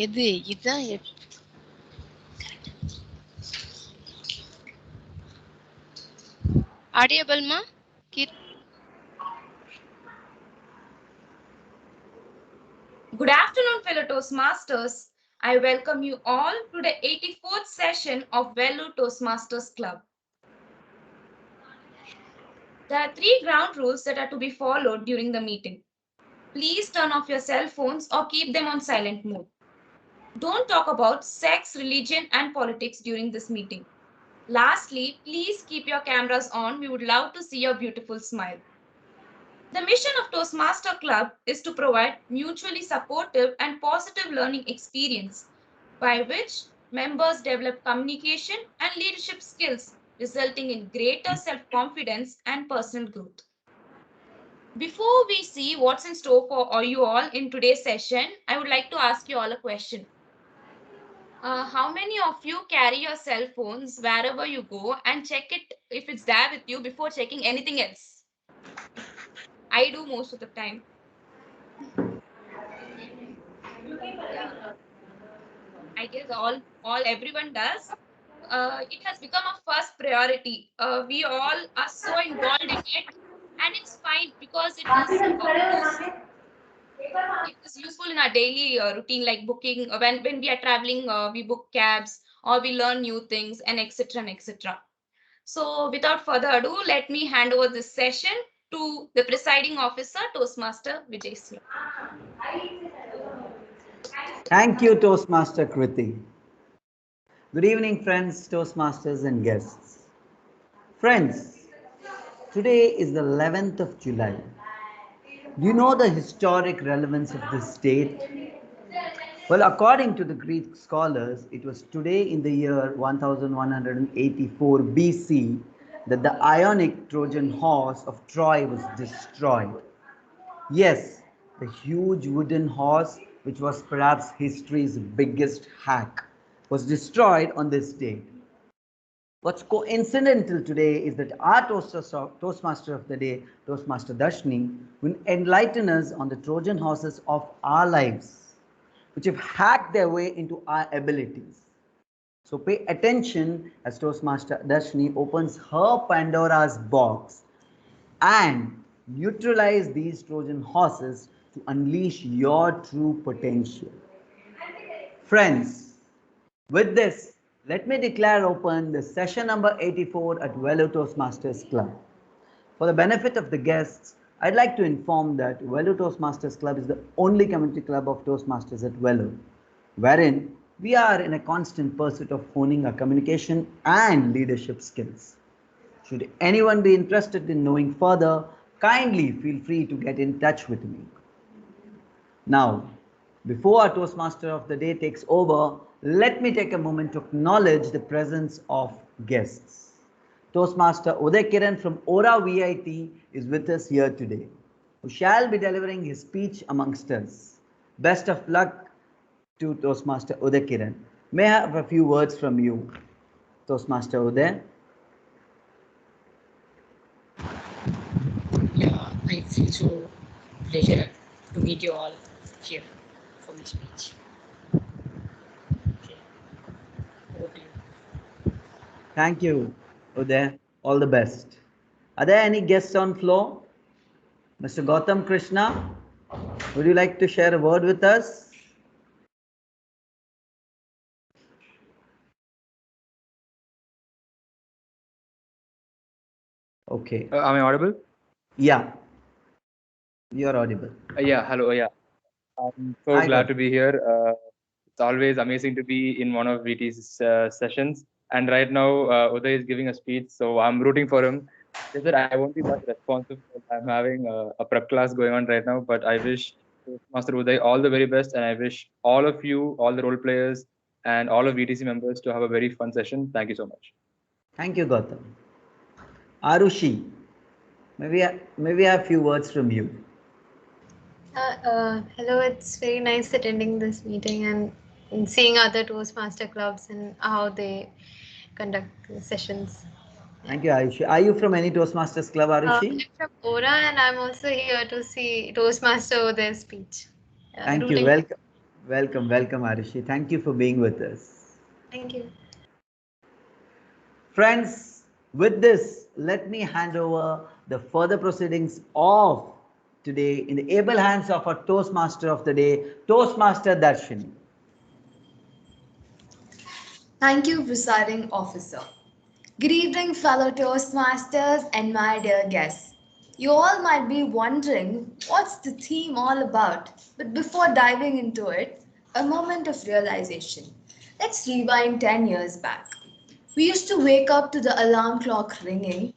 எது இதுதான் ஆடியபிள்மா? Good afternoon, fellow Toastmasters. I welcome you all to the 84th session of Velu Toastmasters Club. There are 3 ground rules that are to be followed during the meeting. Please turn off your cell phones or keep them on silent mode. Don't talk about sex, religion, and politics during this meeting. Lastly, please keep your cameras on. We would love to see your beautiful smile. The mission of Toastmaster Club is to provide mutually supportive and positive learning experience by which members develop communication and leadership skills, resulting in greater self-confidence and personal growth. Before we see what's in store for you all in today's session, I would like to ask you all a question. How many of you carry your cell phones wherever you go and check it if it's there with you before checking anything else? I do most of the time. Yeah, I guess everyone does. It has become a first priority. We all are so involved in it, and it's fine because it is useful in our daily routine, like booking. When we are traveling, we book cabs or we learn new things, and etc. and etc. So without further ado, let me hand over this session to the presiding officer, Toastmaster Vijay Singh. Thank you, Toastmaster Kriti. Good evening, friends, Toastmasters and guests. Friends, today is the 11th of July. Do you know the historic relevance of this date? Well, according to the Greek scholars, it was today in the year 1184 BC that the Ionic Trojan horse of Troy was destroyed. Yes, the huge wooden horse, which was perhaps history's biggest hack, was destroyed on this date. What's coincidental today is that our Toastmaster of the day, Toastmaster Darshni, will enlighten us on the Trojan horses of our lives, which have hacked their way into our abilities. So pay attention as Toastmaster Darshni opens her Pandora's box and neutralize these Trojan horses to unleash your true potential. Friends, with this, let me declare open the session number 84 at Velu Toastmasters Club. For the benefit of the guests, I'd like to inform that Velu Toastmasters Club is the only community club of Toastmasters at Velu, wherein we are in a constant pursuit of honing our communication and leadership skills. Should anyone be interested in knowing further, kindly feel free to get in touch with me. Now, before our Toastmaster of the day takes over, let me take a moment to acknowledge the presence of guests. Toastmaster Uday Kiran from Aura VIT is with us here today, who shall be delivering his speech amongst us. Best of luck to Toastmaster Uday Kiran. May I have a few words from you, Toastmaster Uday? Yeah, I feel so pleasure to meet you all here for my speech. Okay. Over to you. Thank you, Uday. All the best. Are there any guests on floor? Mr. Gautam Krishna, would you like to share a word with us? Okay. Am I audible? Yeah. You're audible. Yeah, hello. Yeah. I'm so Hi, glad Gautam. to be here. It's always amazing to be in one of VT's sessions. And right now, Uday is giving a speech, so I'm rooting for him. Just that I won't be much responsive because I'm having a prep class going on right now. But I wish Master Uday all the very best, and I wish all of you, all the role players, and all of VTC members to have a very fun session. Thank you so much. Thank you, Gautam. Arushi, maybe I have a few words from you. Hello, it's very nice attending this meeting and seeing other Toastmaster clubs and how they conduct the sessions. Thank you, Arushi. Are you from any Toastmasters club, Arushi? I'm from Aura and I'm also here to see Toastmaster their speech. Thank you. Rooting. Welcome, welcome, Arishi. Thank you for being with us. Thank you. Friends, with this, let me hand over the further proceedings of today in the able hands of our Toastmaster of the day, Toastmaster Darshini. Thank you, Presiding Officer. Good evening, fellow Toastmasters and my dear guests. You all might be wondering what's the theme all about, but before diving into it, a moment of realization. Let's rewind 10 years back. We used to wake up to the alarm clock ringing.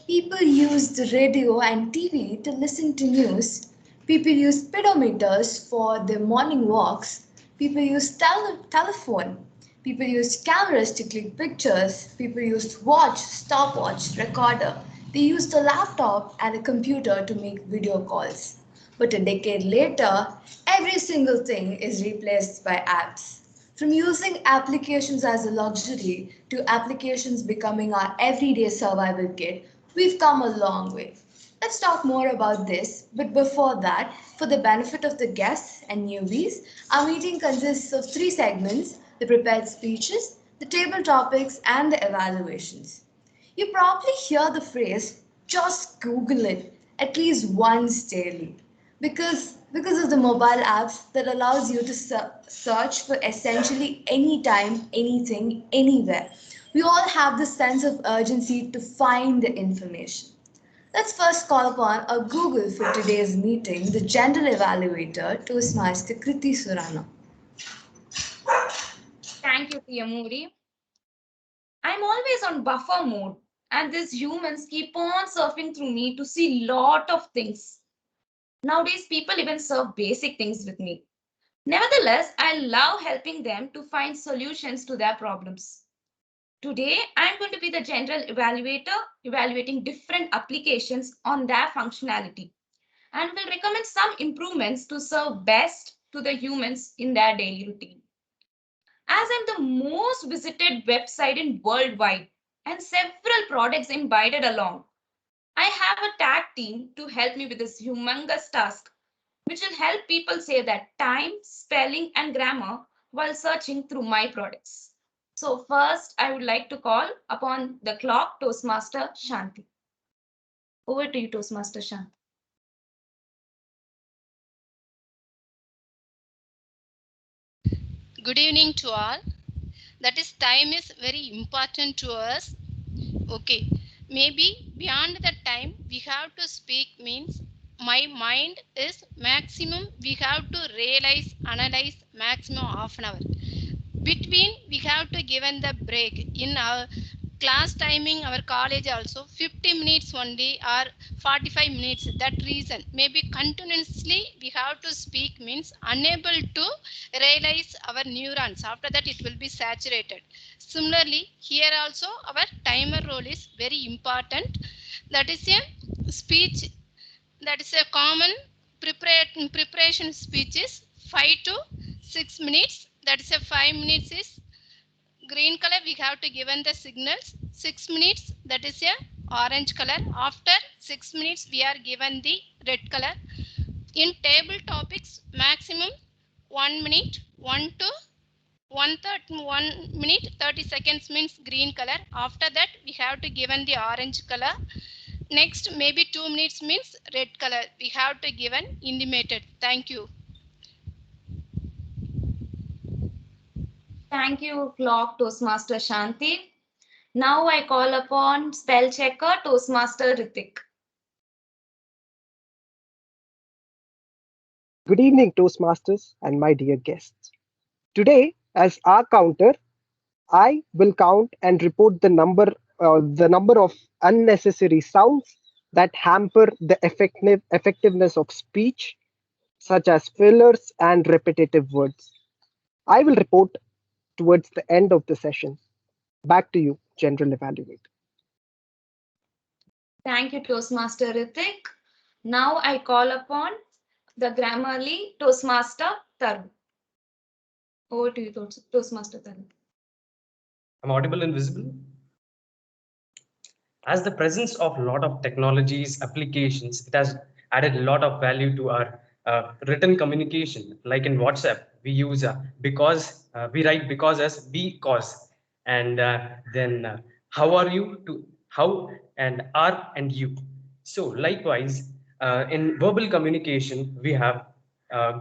People used the radio and TV to listen to news. People used speedometers for their morning walks. People used telephone. People used cameras to click pictures. People used watch, stopwatch, recorder. They used a laptop and a computer to make video calls. But a decade later, every single thing is replaced by apps. From using applications as a luxury to applications becoming our everyday survival kit, we've come a long way. Let's talk more about this, but before that, for the benefit of the guests and newbies, our meeting consists of three segments: the prepared speeches, the table topics, and the evaluations. You probably hear the phrase, just Google it, at least once daily because of the mobile apps that allows you to search for essentially anytime, anything, anywhere. We all have this sense of urgency to find the information. Let's first call upon a Google for today's meeting, the general evaluator, Toastmaster Kriti Surana. Thank you, Tiyamuri. I'm always on buffer mode, and these humans keep on surfing through me to see lot of things. Nowadays, people even serve basic things with me. Nevertheless, I love helping them to find solutions to their problems. Today, I'm going to be the general evaluator, evaluating different applications on their functionality, and will recommend some improvements to serve best to the humans in their daily routine. As I'm the most visited website in worldwide and several products invited along, I have a tag team to help me with this humongous task, which will help people save their time, spelling, and grammar while searching through my products. So first, I would like to call upon the clock Toastmaster Shanti. Over to you, Toastmaster Shanti. Good evening to all. That is, time is very important to us. Okay, maybe beyond that time we have to speak means my mind is maximum we have to realize, analyze maximum half an hour. Between we have to given the break in our class timing, our college also 50 minutes only or 45 minutes. That reason maybe continuously we have to speak means unable to realize our neurons. After that it will be saturated. Similarly here also our timer role is very important. That is a speech, that is a common preparation speech is 5 to 6 minutes. That is a 5 minutes is green color, we have to given the signals. 6 minutes, that is a orange color. After 6 minutes we are given the red color. In table topics maximum 1 minute, 1 to 1 minute 30 seconds means green color. After that we have to given the orange color. Next maybe 2 minutes means red color, we have to given intimated. Thank you. Thank you, clock Toastmaster Shanti. Now I call upon spell checker Toastmaster Ritik. Good evening, Toastmasters and my dear guests. Today, as our counter, I will count and report the number of unnecessary sounds that hamper the effectiveness of speech, such as fillers and repetitive words. I will report towards the end of the session. Back to you, General Evaluator. Thank you, Toastmaster Ritik. Now I call upon the Grammarly Toastmaster Tarun. Over to you, Toastmaster Tarun. I'm audible and visible. As the presence of a lot of technologies, applications, it has added a lot of value to our written communication, like in WhatsApp, we use because, we write because as because, and then how are you to how and are and you. So likewise, in verbal communication, we have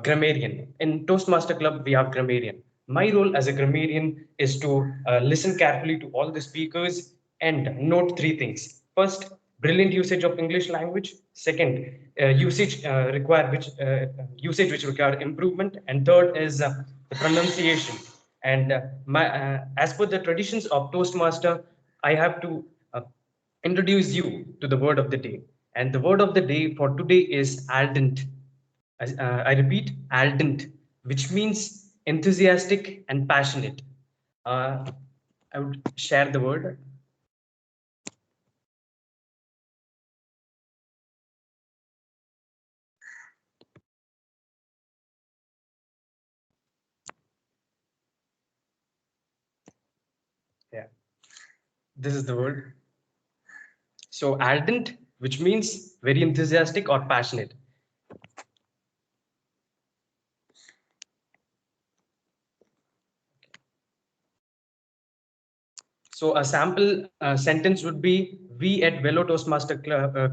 grammarian. In Toastmaster Club, we have grammarian. My role as a grammarian is to listen carefully to all the speakers and note three things. First, brilliant usage of English language. Second, usage which require improvement. And third is the pronunciation. And as per the traditions of Toastmaster, I have to introduce you to the word of the day. And the word of the day for today is ardent. I repeat, ardent, which means enthusiastic and passionate. I would share the word. Yeah, this is the word. So ardent, which means very enthusiastic or passionate. So a sample sentence would be, we at Velo Toastmaster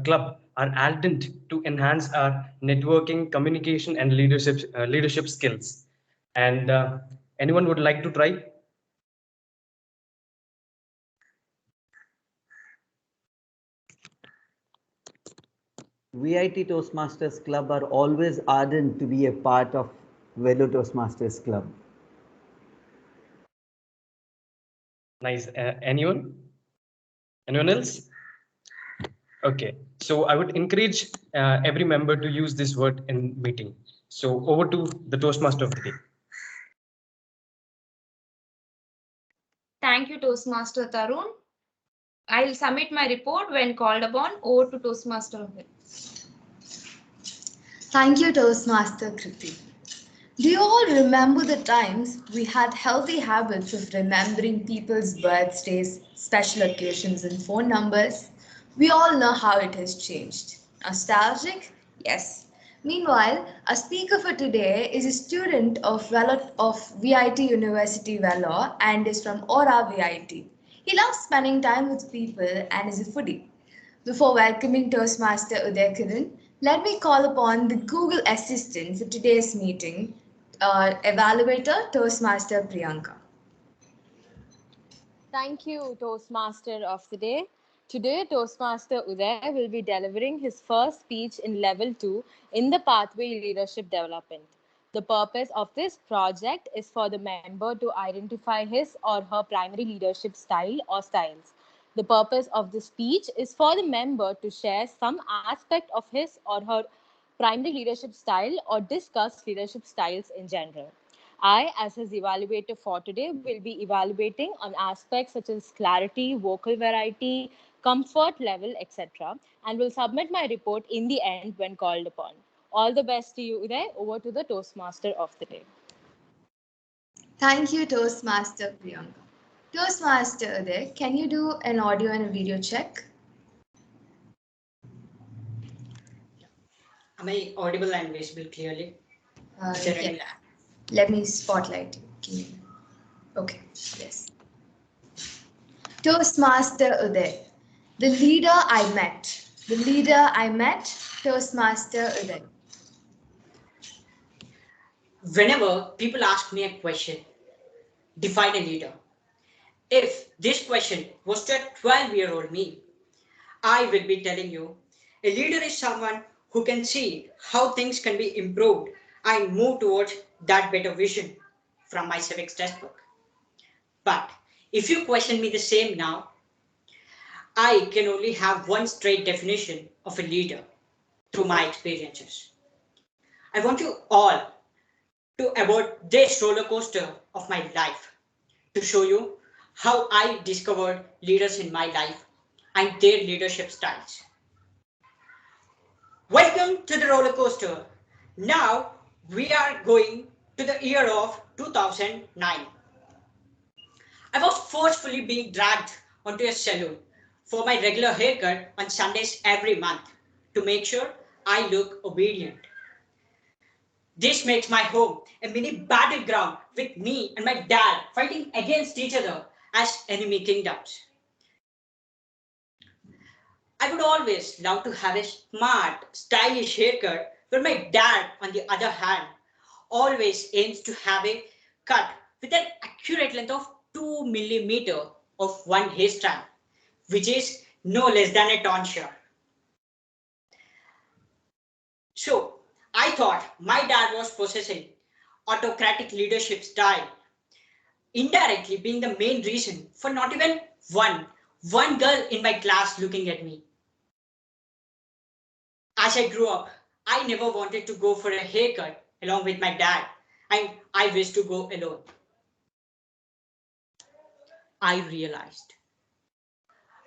Club are ardent to enhance our networking, communication, and leadership skills. And anyone would like to try? VIT Toastmasters Club are always ardent to be a part of Velo Toastmasters Club. Nice. Anyone? Anyone else? Okay. So I would encourage every member to use this word in meeting. So over to the Toastmaster of the day. Thank you, Toastmaster Tarun. I'll submit my report when called upon. Over to Toastmaster of the day. Thank you, Toastmaster Kriti. Do you all remember the times we had healthy habits of remembering people's birthdays, special occasions, and phone numbers? We all know how it has changed. Nostalgic? Yes. Meanwhile, our speaker for today is a student of VIT University Vellore and is from Aura VIT. He loves spending time with people and is a foodie. Before welcoming Toastmaster Uday Kiran, let me call upon the Google Assistant for today's meeting, evaluator Toastmaster Priyanka. Thank you, Toastmaster of the day. Today, Toastmaster Uday will be delivering his first speech in Level 2 in the Pathway Leadership Development. The purpose of this project is for the member to identify his or her primary leadership style or styles. The purpose of the speech is for the member to share some aspect of his or her primary leadership style or discuss leadership styles in general. I, as his evaluator for today, will be evaluating on aspects such as clarity, vocal variety, comfort level, etc., and will submit my report in the end when called upon. All the best to you, Uday. Over to the Toastmaster of the day. Thank you, Toastmaster Priyanka. Toastmaster Uday, can you do an audio and a video check? Am I audible and visible clearly? Is there any Yeah. Let me spotlight you. Okay, yes. Toastmaster Uday, the leader I met. The leader I met, Toastmaster Uday. Whenever people ask me a question, define a leader. If this question was to a 12-year-old me, I will be telling you a leader is someone who can see how things can be improved and move towards that better vision from my civics textbook. But if you question me the same now, I can only have one straight definition of a leader through my experiences. I want you all to aboard this roller coaster of my life to show you how I discovered leaders in my life and their leadership styles. Welcome to the roller coaster. Now we are going to the year of 2009. I was forcefully being dragged onto a salon for my regular haircut on Sundays every month to make sure I look obedient. This makes my home a mini battleground with me and my dad fighting against each other as enemy kingdoms. I would always love to have a smart, stylish haircut, where my dad, on the other hand, always aims to have a cut with an accurate length of 2 millimeter of one hairstyle, which is no less than a tonsure. So, I thought my dad was possessing autocratic leadership style, indirectly being the main reason for not even one girl in my class looking at me. As I grew up, I never wanted to go for a haircut along with my dad, and I wished to go alone. I realized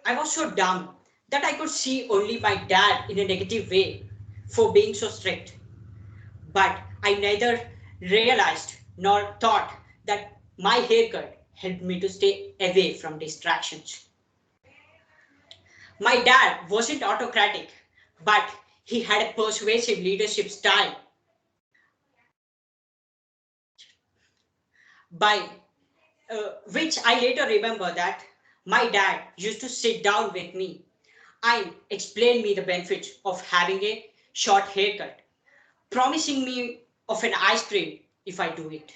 I was so dumb that I could see only my dad in a negative way for being so strict. But I neither realized nor thought that my haircut helped me to stay away from distractions. My dad wasn't autocratic, but he had a persuasive leadership style by which I later remember that my dad used to sit down with me and explain me the benefits of having a short haircut, promising me of an ice cream if I do it.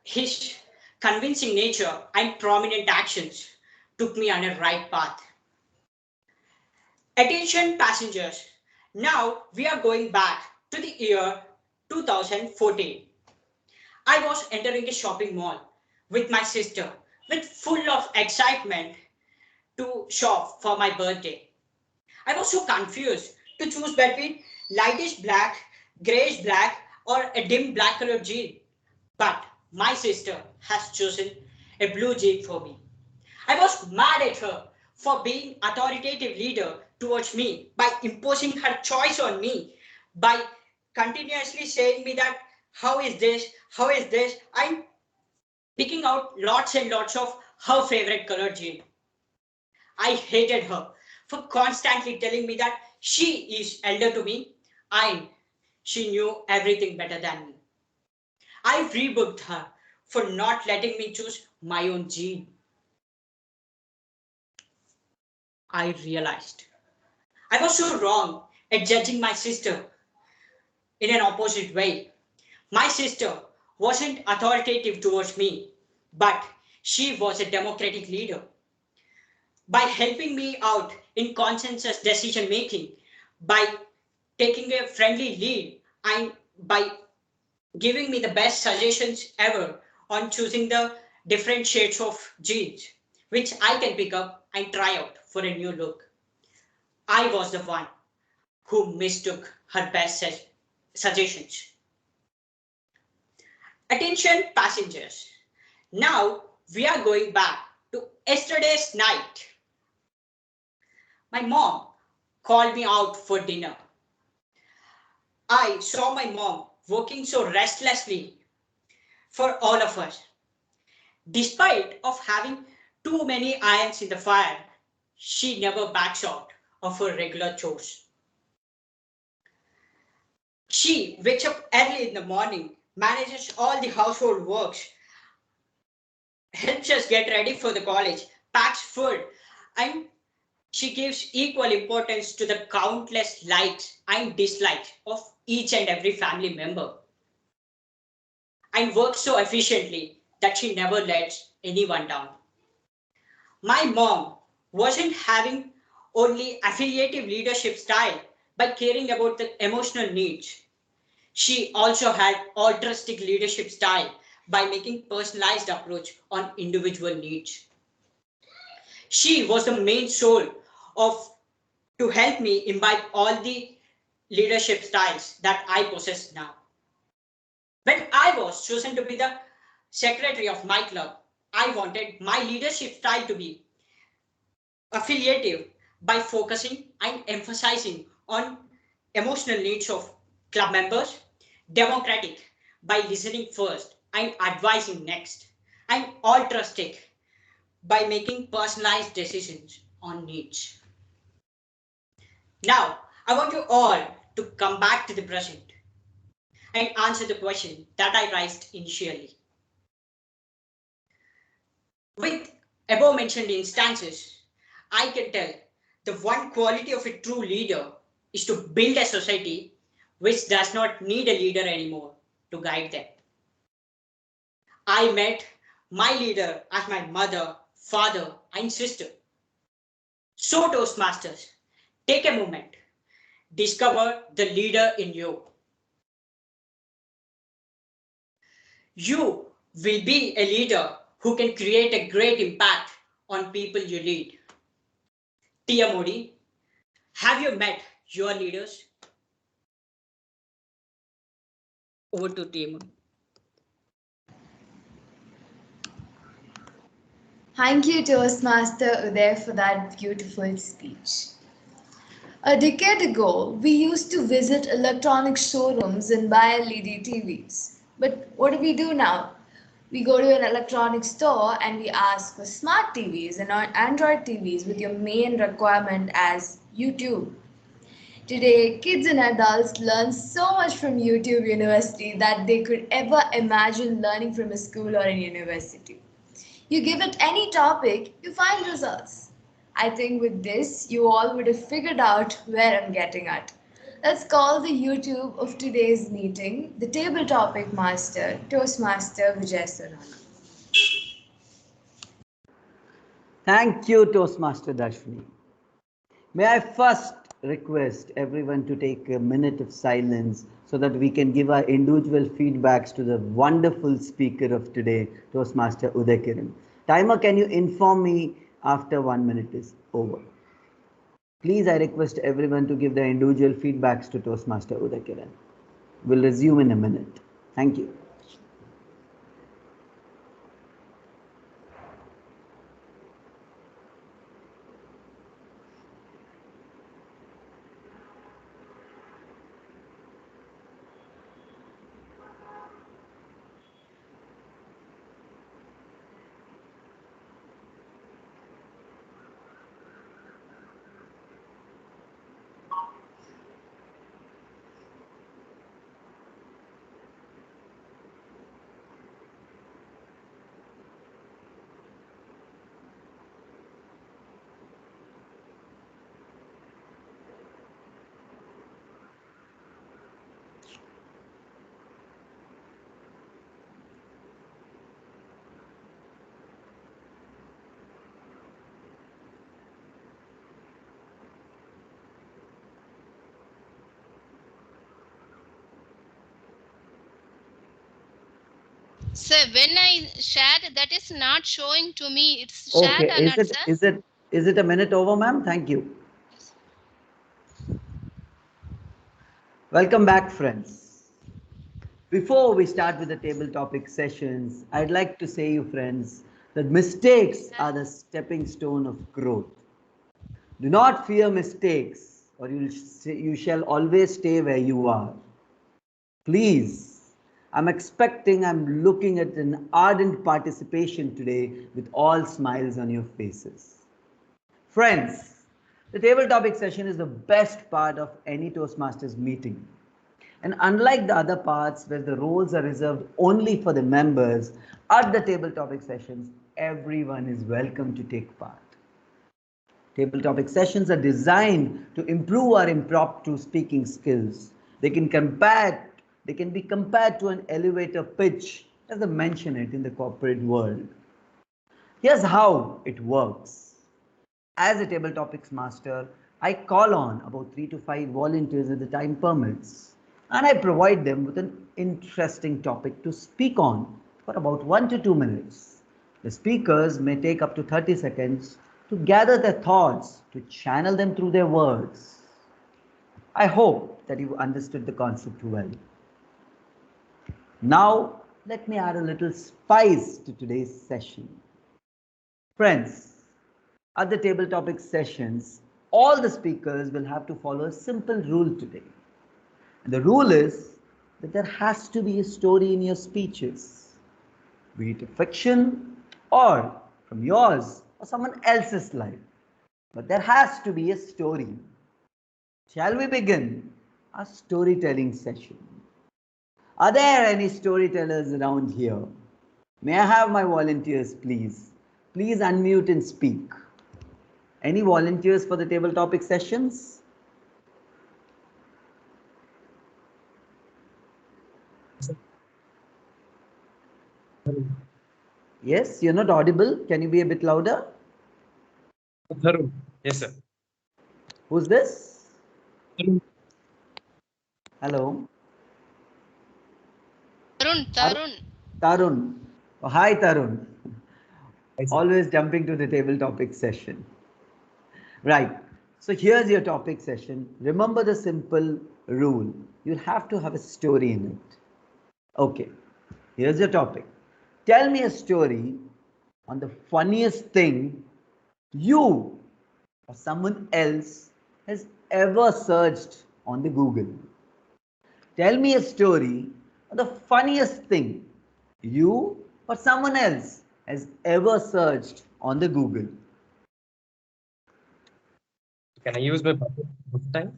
His convincing nature and prominent actions took me on a right path. Attention passengers, now we are going back to the year 2014. I was entering a shopping mall with my sister with full of excitement to shop for my birthday. I was so confused to choose between lightish black, grayish black, or a dim black colored jean. But my sister has chosen a blue jean for me. I was mad at her for being authoritative leader towards me by imposing her choice on me, by continuously saying me that how is this, I'm picking out lots and lots of her favorite color jean. I hated her for constantly telling me that she is elder to me and she knew everything better than me. I rebuked her for not letting me choose my own jean. I realized I was so wrong at judging my sister in an opposite way. My sister wasn't authoritative towards me, but she was a democratic leader. By helping me out in consensus decision making, by taking a friendly lead, and by giving me the best suggestions ever on choosing the different shades of jeans, which I can pick up and try out for a new look. I was the one who mistook her best suggestions. Attention passengers. Now we are going back to yesterday's night. My mom called me out for dinner. I saw my mom working so restlessly for all of us. Despite of having too many irons in the fire, she never backs out of her regular chores. She wakes up early in the morning, manages all the household works, helps us get ready for the college, packs food, and she gives equal importance to the countless likes and dislikes of each and every family member, and works so efficiently that she never lets anyone down. My mom wasn't having only affiliative leadership style by caring about the emotional needs. She also had altruistic leadership style by making personalized approach on individual needs. She was the main soul of to help me imbibe all the leadership styles that I possess now. When I was chosen to be the secretary of my club, I wanted my leadership style to be affiliative by focusing and emphasizing on emotional needs of club members, democratic by listening first and advising next, and altruistic by making personalized decisions on needs. Now, I want you all to come back to the present and answer the question that I raised initially. With above mentioned instances, I can tell the one quality of a true leader is to build a society which does not need a leader anymore to guide them. I met my leader as my mother, father, and sister. So, Toastmasters, take a moment, discover the leader in you. You will be a leader who can create a great impact on people you lead. Tia Modi, have you met your leaders? Over to Tia Modi. Thank you, Toastmaster Uday, for that beautiful speech. A decade ago, we used to visit electronic showrooms and buy LED TVs. But what do we do now? We go to an electronic store and we ask for smart TVs and Android TVs with your main requirement as YouTube. Today, kids and adults learn so much from YouTube University that they could ever imagine learning from a school or a university. You give it any topic, you find results. I think with this, you all would have figured out where I'm getting at. Let's call the YouTube of today's meeting the table topic master, Toastmaster Vijay Surana. Thank you, Toastmaster Dashni. May I first request everyone to take a minute of silence so that we can give our individual feedbacks to the wonderful speaker of today, Toastmaster Uday Kiran. Timer, can you inform me after 1 minute is over? Please, I request everyone to give their individual feedbacks to Toastmaster Uday Kiran. We'll resume in a minute. Thank you. So when I shared, that is not showing to me. It's shared Okay, or not, sir? is it a minute over, ma'am? Thank you. Welcome back, friends. Before we start with the table topic sessions, I'd like to say, you friends, that mistakes are the stepping stone of growth. Do not fear mistakes, or you shall always stay where you are. Please, I'm looking at an ardent participation today with all smiles on your faces. Friends, the table topic session is the best part of any Toastmasters meeting. And unlike the other parts where the roles are reserved only for the members, at the table topic sessions, everyone is welcome to take part. Table topic sessions are designed to improve our impromptu speaking skills. They can be compared to an elevator pitch, as they mention it in the corporate world. Here's how it works. As a table topics master, I call on about 3 to 5 volunteers as the time permits, and I provide them with an interesting topic to speak on for about 1 to 2 minutes. The speakers may take up to 30 seconds to gather their thoughts, to channel them through their words. I hope that you understood the concept well. Now, let me add a little spice to today's session. Friends, at the table topic sessions, all the speakers will have to follow a simple rule today. And the rule is that there has to be a story in your speeches, be it a fiction or from yours or someone else's life. But there has to be a story. Shall we begin our storytelling session? Are there any storytellers around here? May I have my volunteers, please? Please unmute and speak. Any volunteers for the table topic sessions? Yes, you're not audible. Can you be a bit louder? Tharun. Yes, sir. Who's this? Hello. Tarun. Tarun. Oh, hi, Tarun. Hi, sir. Always jumping to the table topic session. Right. So here's your topic session. Remember the simple rule. You'll have to have a story in it. Okay. Here's your topic. Tell me a story on the funniest thing you or someone else has ever searched on the Google. Tell me a story on the funniest thing you or someone else has ever searched on the Google. Can I use my button this time?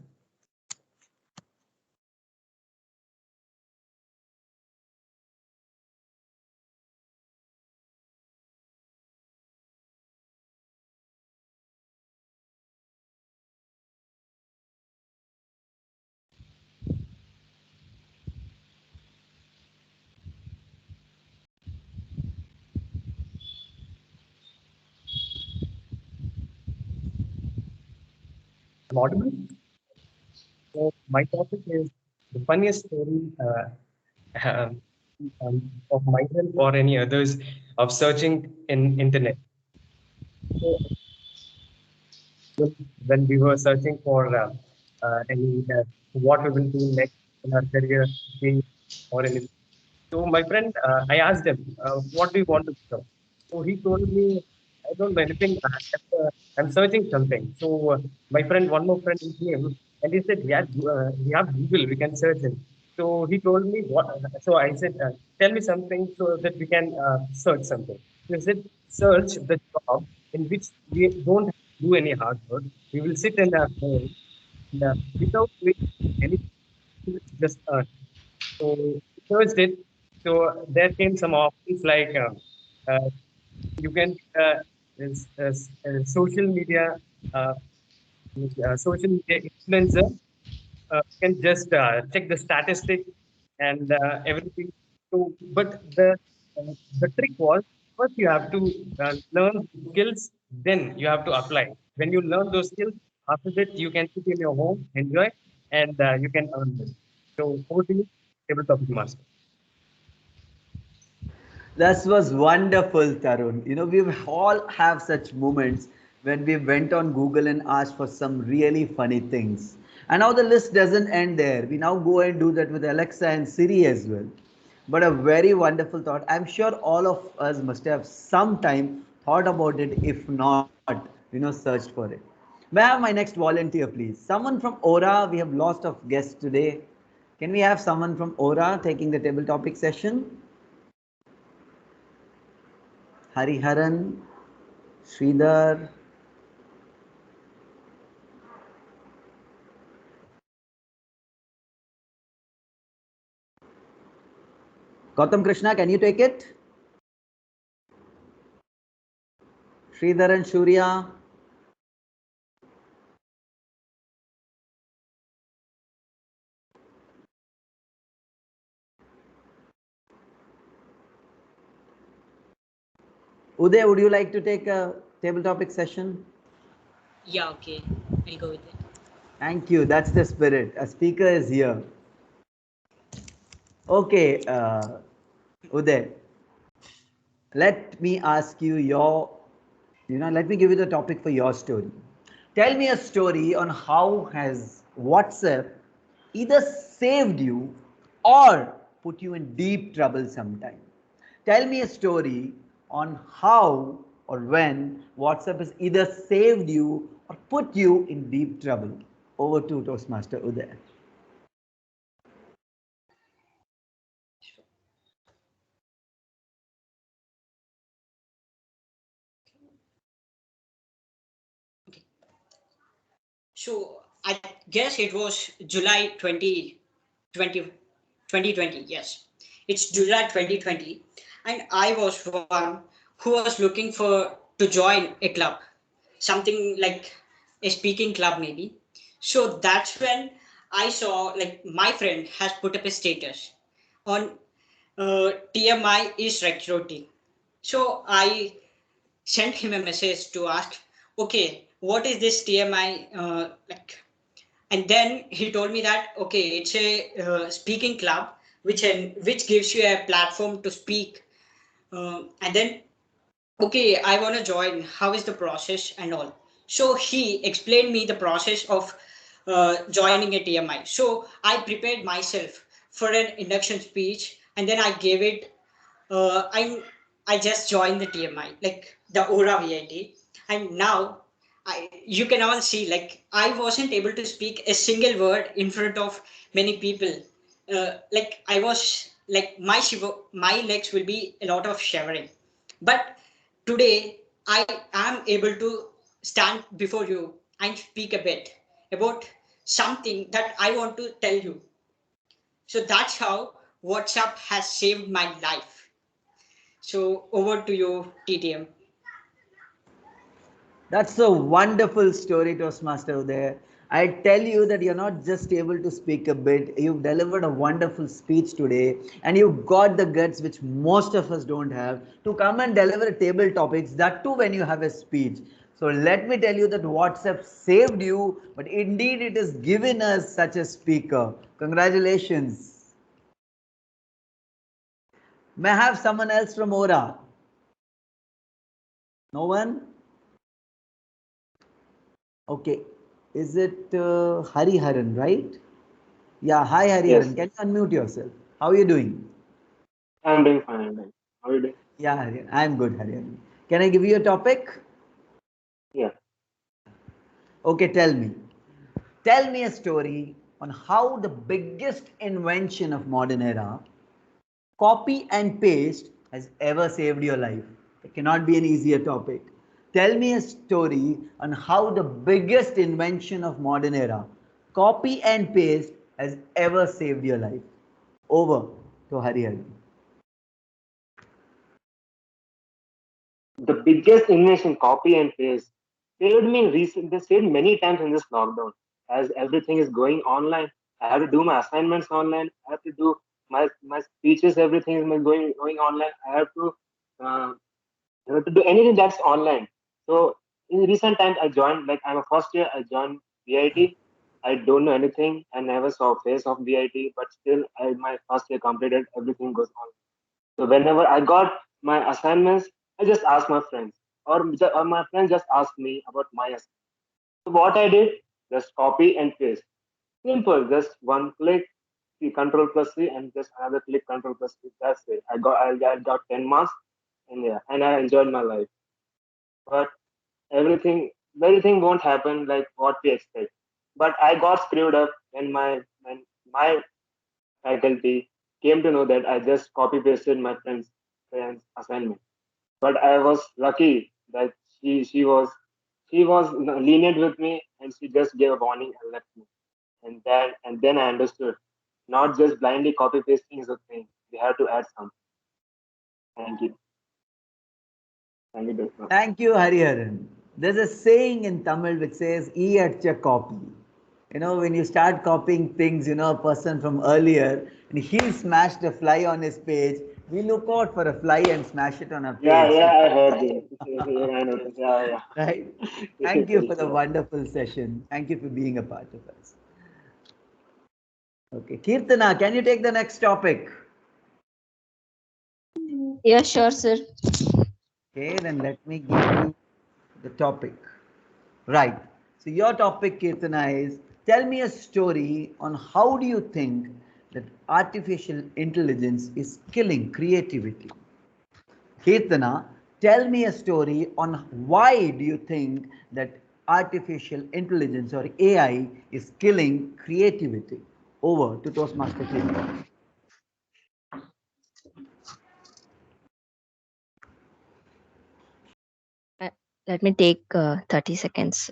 I'm audible. So my topic is the funniest story um, of myself or any others of searching in internet. So when we were searching for any what we will do next in our career change or anything. So my friend, I asked him, what do you want to become? So he told me, I don't know anything. I'm searching something. So my friend, one more friend came and he said, yeah, we have Google, we can search it. So he told me what. So I said, tell me something so that we can search something. He said, search the job in which we don't have to do any hard work. We will sit in our home and, without doing anything, just earn. So searched it. So there came some options like you can social media uh, social media influencer can just check the statistics and everything. So, but the trick was first you have to learn skills, then you have to apply. When you learn those skills, after that you can sit in your home, enjoy, and you can earn them. So, over to you, tabletop master. That was wonderful, Tarun. You know, we all have such moments when we went on Google and asked for some really funny things. And now the list doesn't end there. We now go and do that with Alexa and Siri as well. But a very wonderful thought. I'm sure all of us must have sometime thought about it, if not, searched for it. May I have my next volunteer, please? Someone from Aura. We have lost of guests today. Can we have someone from Aura taking the table topic session? Hariharan, Sridhar. Gautam Krishna, can you take it? Sridhar and Shurya. Uday, would you like to take a table topic session? Yeah, okay. I'll go with it. Thank you. That's the spirit. A speaker is here. Okay, Uday. Let me ask you let me give you the topic for your story. Tell me a story on how has WhatsApp either saved you or put you in deep trouble sometime. Tell me a story on how or when WhatsApp has either saved you or put you in deep trouble. Over to Toastmaster Uday. So I guess it was July 2020. Yes, it's July 2020, and I was one who was looking for to join a club, something like a speaking club maybe. So that's when I saw like my friend has put up a status on TMI is recruiting. So I sent him a message to ask, okay, what is this TMI like? And then he told me that okay, it's a speaking club which gives you a platform to speak. And then okay, I want to join. How is the process and all? So he explained me the process of joining a TMI. So I prepared myself for an induction speech, and then I gave it. I just joined the TMI, like the Aura VIT, and now you can all see like I wasn't able to speak a single word in front of many people. Like I was like my legs will be a lot of shivering, but today I am able to stand before you and speak a bit about something that I want to tell you. So that's how WhatsApp has saved my life. So over to you, TTM. That's a wonderful story, Toastmaster there. I tell you that you're not just able to speak a bit, you've delivered a wonderful speech today, and you've got the guts, which most of us don't have, to come and deliver table topics, that too when you have a speech. So let me tell you that WhatsApp saved you, but indeed it has given us such a speaker. Congratulations. May I have someone else from Aura? No one? Okay. Is it Hariharan, right? Yeah, hi Yes, Hariharan. Can you unmute yourself? How are you doing? I'm doing fine. I'm doing. How are you doing? Yeah, Hariharan. I'm good, Hariharan. Can I give you a topic? Yeah. Okay, tell me. Tell me a story on how the biggest invention of modern era, copy and paste, has ever saved your life. It cannot be an easier topic. Tell me a story on how the biggest invention of modern era, copy and paste, has ever saved your life. Over to Hariharan. The biggest invention, copy and paste. Saved me in recent. They saved many times in this lockdown. As everything is going online, I have to do my assignments online. I have to do my speeches. Everything is going online. Uh, I have to do anything that's online. So in recent times, I joined. Like I'm a first year. I joined VIT. I don't know anything. I never saw a face of VIT, but still, my first year completed. Everything goes on. So whenever I got my assignments, I just asked my friends, or my friends just asked me about my assignment. So what I did, just copy and paste. Simple, just one click, C, Control plus C, and just another click, Control plus C. That's it. I got 10 marks, and yeah, and I enjoyed my life. But everything won't happen like what we expect. But I got screwed up when my faculty came to know that I just copy pasted my friend's assignment. But I was lucky that she was lenient with me and she just gave a warning and left me. And then I understood. Not just blindly copy pasting is a thing. We have to add some. Thank you. Thank you, Dr. Thank you, Hariharan. There's a saying in Tamil which says, "E at your copy." When you start copying things, a person from earlier, and he smashed a fly on his page, we look out for a fly and smash it on our Yeah, page. yeah, I heard this. I know this. Yeah, Right? yeah. Thank you for the wonderful session. Thank you for being a part of us. Okay, Kirtana, can you take the next topic? Yeah, sure, sir. Okay, then let me give you the topic. Right. So your topic, Kirtana, is tell me a story on how do you think that artificial intelligence is killing creativity. Kirtana, tell me a story on why do you think that artificial intelligence or AI is killing creativity. Over to Toastmaster Kirtana. Let me take 30 seconds.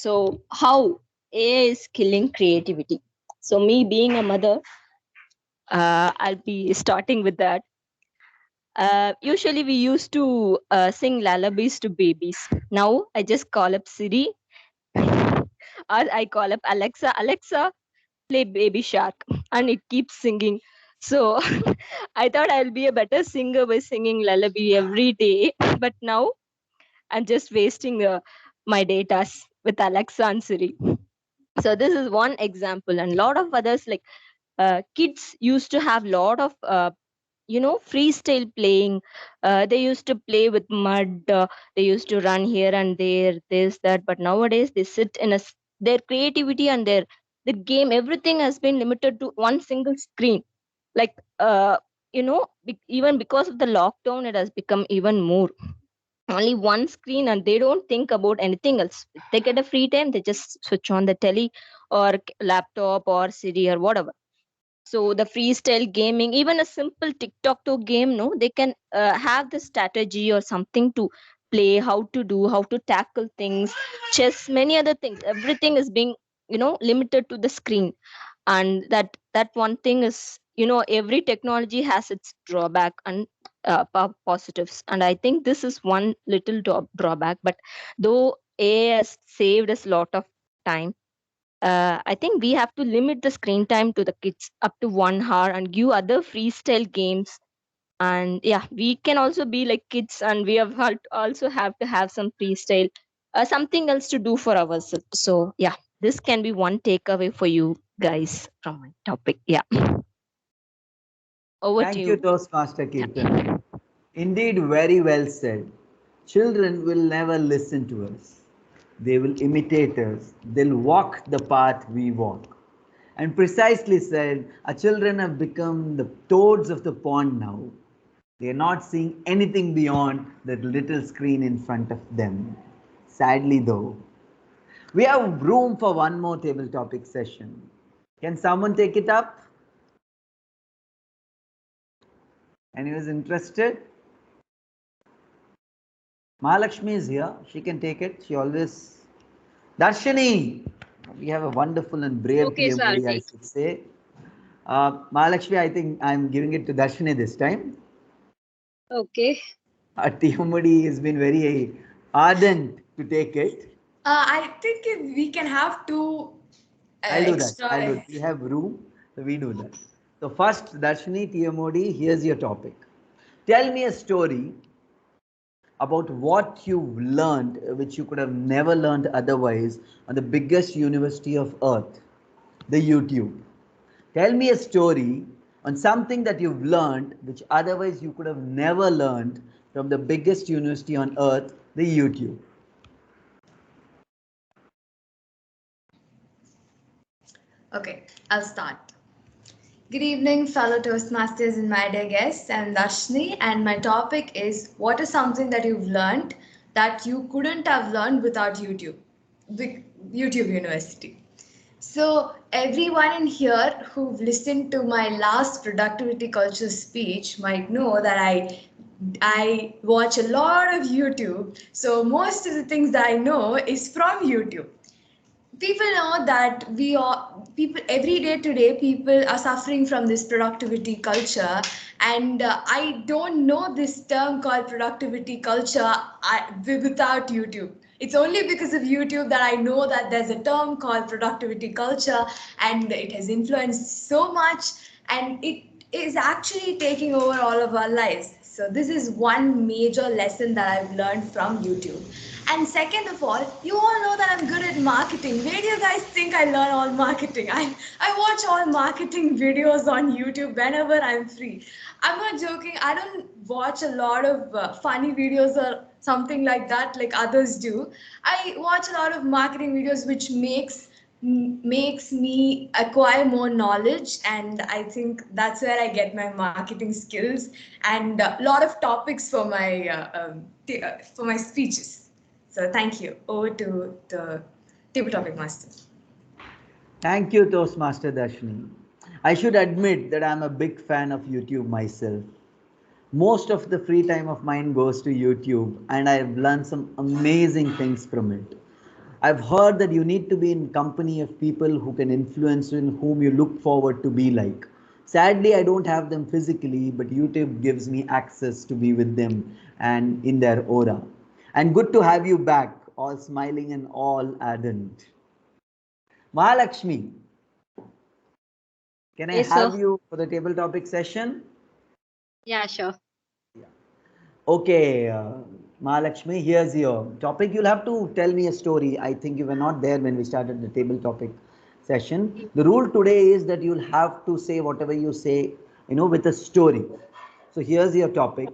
So how AI is killing creativity? So me being a mother, I'll be starting with that. Usually we used to sing lullabies to babies. Now I just call up Siri or I call up Alexa, Alexa, play Baby Shark, and it keeps singing. So I thought I'll be a better singer by singing lullaby every day, but now I'm just wasting my data with Alexa and Siri. So this is one example, and a lot of others like kids used to have lot of freestyle playing. They used to play with mud. They used to run here and there, this that. But nowadays they sit in their creativity and the game. Everything has been limited to one single screen. Like even because of the lockdown, it has become even more only one screen, and they don't think about anything else. They get a free time, they just switch on the telly or laptop or Siri or whatever. So the freestyle gaming, even a simple TikTok to game, no, they can have the strategy or something to play, how to do, how to tackle things, chess, many other things. Everything is being limited to the screen. And that one thing is, every technology has its drawback and positives, and I think this is one little drawback. But though AI has saved us a lot of time, I think we have to limit the screen time to the kids up to 1 hour and give other freestyle games. And yeah, we can also be like kids, and we also have to have some freestyle, something else to do for ourselves. So yeah, this can be one takeaway for you guys from my topic. Yeah, over to Thank you, you. Toastmaster Kirtan. Indeed, very well said. Children will never listen to us. They will imitate us. They'll walk the path we walk. And precisely said, our children have become the toads of the pond now. They are not seeing anything beyond that little screen in front of them. Sadly, though, we have room for one more table topic session. Can someone take it up? Anyone is interested? Mahalakshmi is here. She can take it. She always. Darshini! We have a wonderful and brave Okay, so I'll TMOD, I take. should say. Mahalakshmi, I think I'm giving it to Darshini this time. Okay. Our TMOD has been very ardent to take it. I think if we can have two I'll do that. extra. I'll do it. We have room, so we do that. So first, Darshini, TMOD, here's your topic. Tell me a story about what you've learned, which you could have never learned otherwise, on the biggest university of Earth, the YouTube. Tell me a story on something that you've learned, which otherwise you could have never learned from the biggest university on Earth, the YouTube. Okay, I'll start. Good evening, fellow Toastmasters and my dear guests. I'm Darshini, and my topic is what is something that you've learned that you couldn't have learned without YouTube, YouTube University. So, everyone in here who've listened to my last productivity culture speech might know that I watch a lot of YouTube. So, most of the things that I know is from YouTube. People know that we are people every day today people are suffering from this productivity culture, and I don't know this term called productivity culture without YouTube. It's only because of YouTube that I know that there's a term called productivity culture, and it has influenced so much, and it is actually taking over all of our lives. So this is one major lesson that I've learned from YouTube. And second of all, you all know that I'm good at marketing. Where do you guys think I learn all marketing? I watch all marketing videos on YouTube whenever I'm free. I'm not joking. I don't watch a lot of funny videos or something like that like others do. I watch a lot of marketing videos which makes me acquire more knowledge, and I think that's where I get my marketing skills and a lot of topics for my speeches. So thank you. Over to the table topic master. Thank you, Toastmaster Darshini. I should admit that I'm a big fan of YouTube myself. Most of the free time of mine goes to YouTube, and I've learned some amazing things from it. I've heard that you need to be in company of people who can influence you and whom you look forward to be like. Sadly, I don't have them physically, but YouTube gives me access to be with them and in their aura. And good to have you back, all smiling and all ardent. Mahalakshmi, can I Yes, have sir. you for the table topic session? Yeah, sure. Okay, Mahalakshmi, here's your topic. You'll have to tell me a story. I think you were not there when we started the table topic session. The rule today is that you'll have to say whatever you say, with a story. So here's your topic.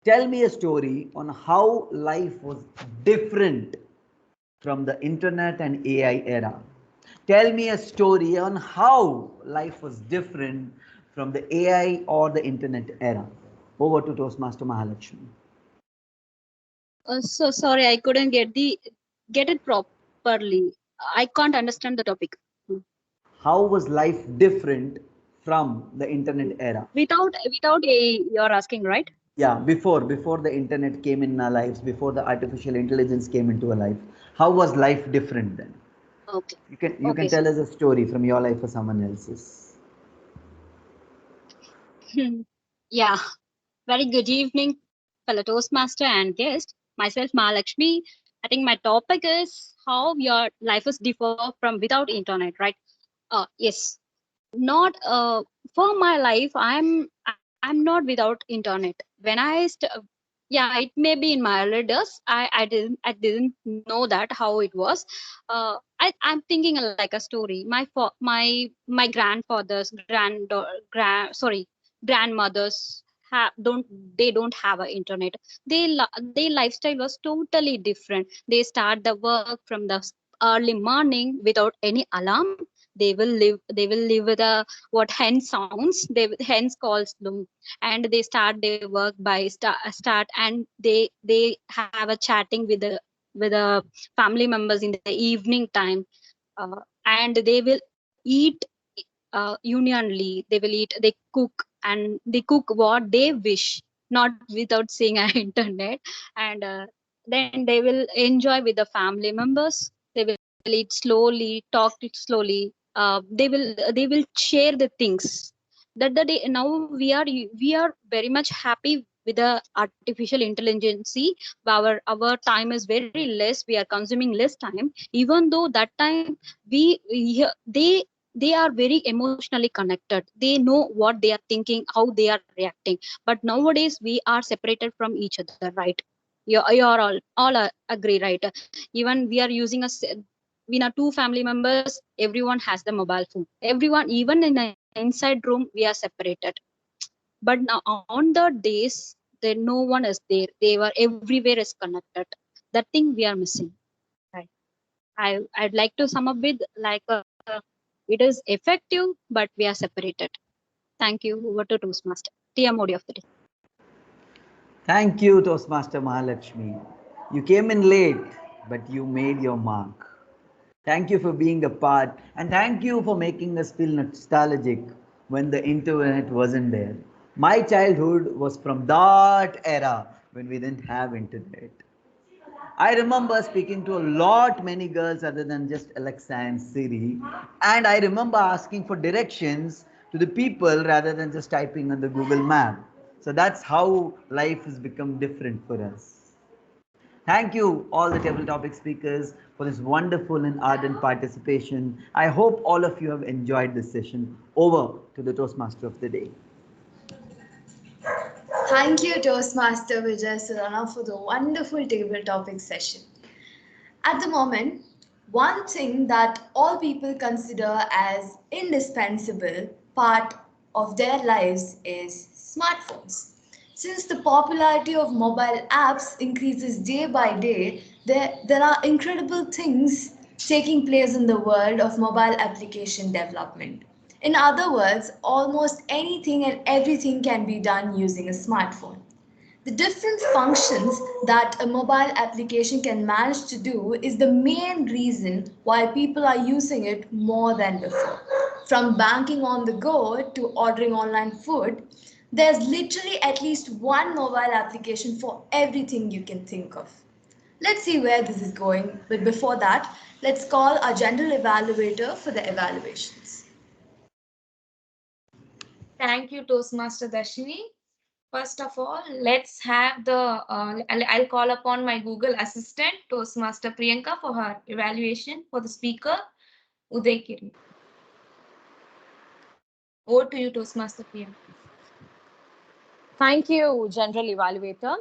Tell me a story on how life was different from the internet and AI era. Tell me a story on how life was different from the AI or the internet era. Over to Toastmaster Mahalakshmi. So sorry, I couldn't get it properly. I can't understand the topic. How was life different from the internet era? Without a you're asking, right? Yeah, before the internet came in our lives, before the artificial intelligence came into our life, how was life different then? Okay. You can tell us a story from your life or someone else's. Yeah. Very good evening, fellow Toastmaster and guest. Myself, Mahalakshmi. I think my topic is how your life is differ from without internet, right? Yes. Not for my life. I'm not without internet. When yeah, it may be in my early days. I didn't know that how it was. I'm thinking like a story. My grandfathers, grandmothers don't they don't have a internet. Their lifestyle was totally different. They start the work from the early morning without any alarm. They will live with a what hen sounds. Hens calls them, and they start their work by start, and they have a chatting with the family members in the evening time. And they will eat unionly. They cook, and they cook what they wish, not without seeing an internet. And then they will enjoy with the family members. They will eat slowly, talk it slowly. They will share the things that the day now we are very much happy with the artificial intelligence. Our time is very less. We are consuming less time, even though that time they are very emotionally connected. They know what they are thinking, how they are reacting. But nowadays we are separated from each other, right? You're all agree, right? Even we are using we are two family members. Everyone has the mobile phone. Everyone, even in an inside room, we are separated. But now on the days that no one is there, they were everywhere is connected. That thing we are missing, right? I'd like to sum up with like it is effective, but we are separated. Thank you. Over to Toastmaster. TM Modi of the day. Thank you, Toastmaster Mahalakshmi. You came in late, but you made your mark. Thank you for being a part, and thank you for making us feel nostalgic when the internet wasn't there. My childhood was from that era when we didn't have internet. I remember speaking to a lot many girls other than just Alexa and Siri, and I remember asking for directions to the people rather than just typing on the Google map. So that's how life has become different for us. Thank you, all the table topic speakers, for this wonderful and ardent participation. I hope all of you have enjoyed this session. Over to the Toastmaster of the day. Thank you, Toastmaster Vijay Surana, for the wonderful table topic session. At the moment, one thing that all people consider as indispensable part of their lives is smartphones. Since the popularity of mobile apps increases day by day, there are incredible things taking place in the world of mobile application development. In other words, almost anything and everything can be done using a smartphone. The different functions that a mobile application can manage to do is the main reason why people are using it more than before. From banking on the go to ordering online food, there's literally at least one mobile application for everything you can think of. Let's see where this is going, but before that, let's call our general evaluator for the evaluations. Thank you, Toastmaster Darshini. First of all, let's have I'll call upon my Google Assistant, Toastmaster Priyanka, for her evaluation for the speaker, Uday Kiri. Over to you, Toastmaster Priyanka. Thank you, General Evaluator.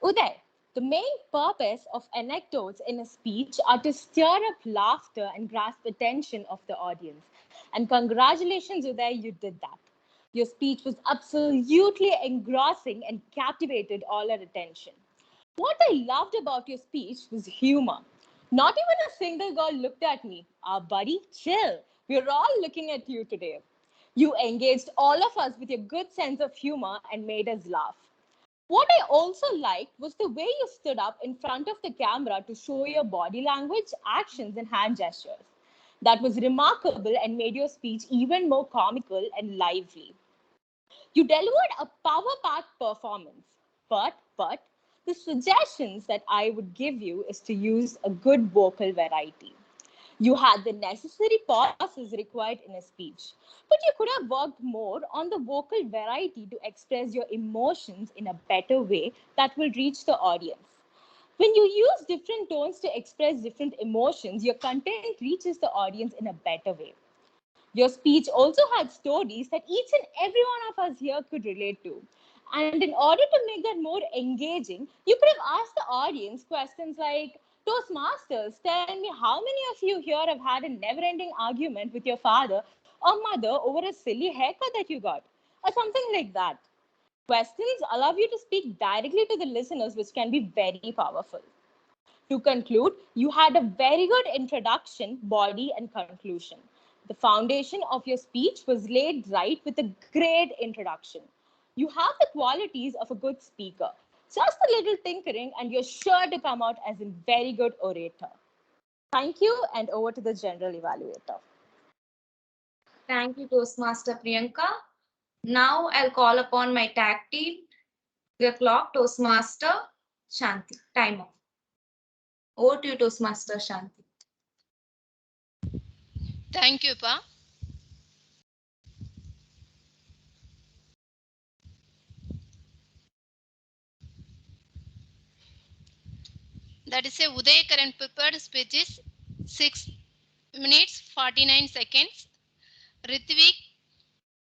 Uday, the main purpose of anecdotes in a speech are to stir up laughter and grasp attention of the audience. And congratulations, Uday, you did that. Your speech was absolutely engrossing and captivated all our attention. What I loved about your speech was humor. Not even a single girl looked at me. Buddy, chill. We're all looking at you today. You engaged all of us with your good sense of humor and made us laugh. What I also liked was the way you stood up in front of the camera to show your body language, actions, and hand gestures. That was remarkable and made your speech even more comical and lively. You delivered a power-packed performance, but the suggestions that I would give you is to use a good vocal variety. You had the necessary pauses required in a speech, but you could have worked more on the vocal variety to express your emotions in a better way that will reach the audience. When you use different tones to express different emotions, your content reaches the audience in a better way. Your speech also had stories that each and every one of us here could relate to. And in order to make that more engaging, you could have asked the audience questions like, Toastmasters, tell me how many of you here have had a never-ending argument with your father or mother over a silly haircut that you got, or something like that. Questions allow you to speak directly to the listeners, which can be very powerful. To conclude, you had a very good introduction, body, and conclusion. The foundation of your speech was laid right with a great introduction. You have the qualities of a good speaker. Just a little tinkering, and you're sure to come out as a very good orator. Thank you, and over to the general evaluator. Thank you, Toastmaster Priyanka. Now I'll call upon my tag team, the clock, Toastmaster Shanti. Timer. Over to you, Toastmaster Shanti. Thank you, Pa. That is a Uday current prepared speech is 6 minutes 49 seconds. Ritvik,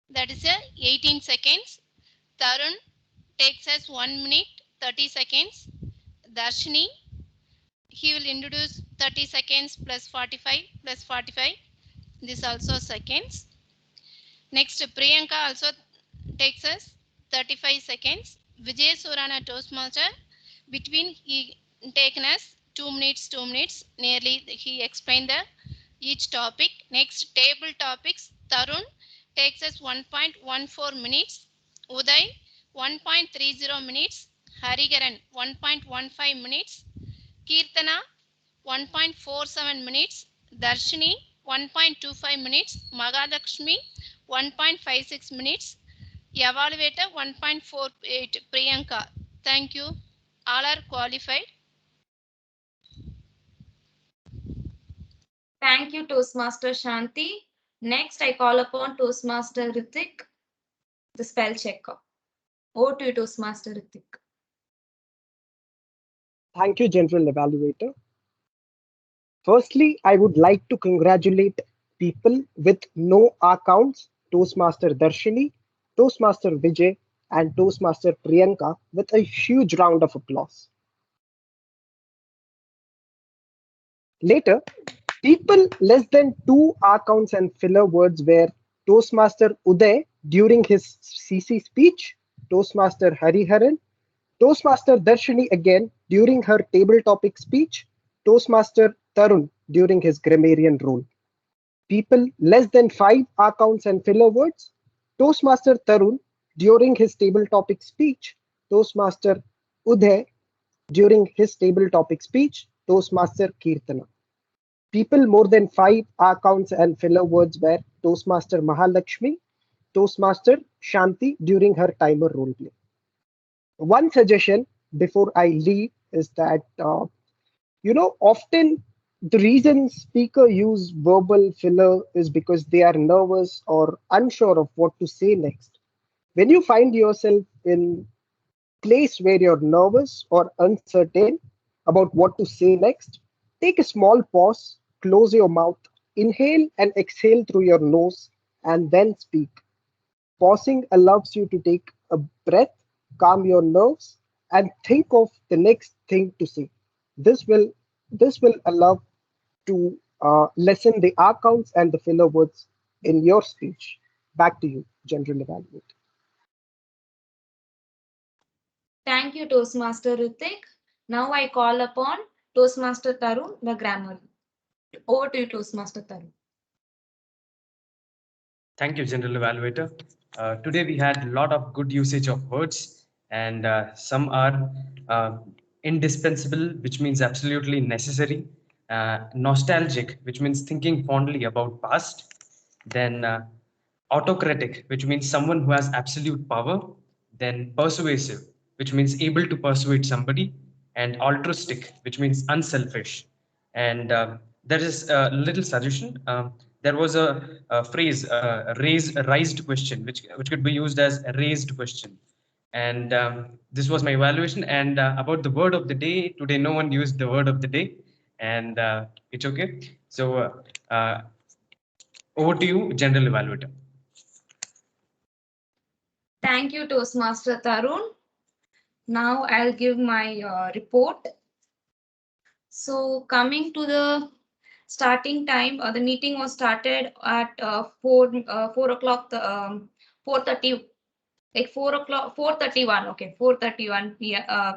that is a 18 seconds. Tarun takes us 1 minute 30 seconds. Darshini, he will introduce 30 seconds plus 45 plus 45. This also seconds. Next, Priyanka also takes us 35 seconds. Vijay Surana Toastmaster, between he taken us 2 minutes, 2 minutes. Nearly he explained the each topic. Next, table topics. Tarun takes us 1.14 minutes. Uday 1.30 minutes. Harigaran 1.15 minutes. Kirtana 1.47 minutes. Darshini 1.25 minutes. Magalakshmi 1.56 minutes. Evaluator 1.48. Priyanka. Thank you. All are qualified. Thank you, Toastmaster Shanti. Next, I call upon Toastmaster Ritik, the spell checker. Over to you, Toastmaster Ritik. Thank you, General Evaluator. Firstly, I would like to congratulate people with no accounts, Toastmaster Darshini, Toastmaster Vijay, and Toastmaster Priyanka with a huge round of applause. Later, people less than 2 accounts and filler words were Toastmaster Uday during his CC speech, Toastmaster Hariharan, Toastmaster Darshini again during her table topic speech, Toastmaster Tarun during his grammarian role. People less than 5 accounts and filler words, Toastmaster Tarun during his table topic speech, Toastmaster Uday during his table topic speech, Toastmaster Kirtana. People more than 5 accounts and filler words were Toastmaster Mahalakshmi, Toastmaster Shanti during her timer roleplay. One suggestion before I leave is that often the reason speaker use verbal filler is because they are nervous or unsure of what to say next. When you find yourself in place where you're nervous or uncertain about what to say next, take a small pause, close your mouth, inhale and exhale through your nose, and then speak. Pausing allows you to take a breath, calm your nerves, and think of the next thing to say. This will this will allow to lessen the R counts and the filler words in your speech. Back to you, General Evaluator. Thank you, Toastmaster Ritik. Now I call upon Toastmaster Tarun, the grammar. Over to you, Toastmaster Tarun. Thank you, General Evaluator. Today we had a lot of good usage of words, and some are indispensable, which means absolutely necessary. Nostalgic, which means thinking fondly about past. Then autocratic, which means someone who has absolute power. Then persuasive, which means able to persuade somebody. And altruistic, which means unselfish. And there is a little suggestion. There was a phrase, raised question, which could be used as a raised question. And this was my evaluation. And about the word of the day, today no one used the word of the day, and it's okay. So over to you, General Evaluator. Thank you, Toastmaster Tarun. Now I'll give my report. So coming to the starting time, the meeting was started at 4 o'clock, 4:30, like 4 o'clock, 4:31. Okay, 4:31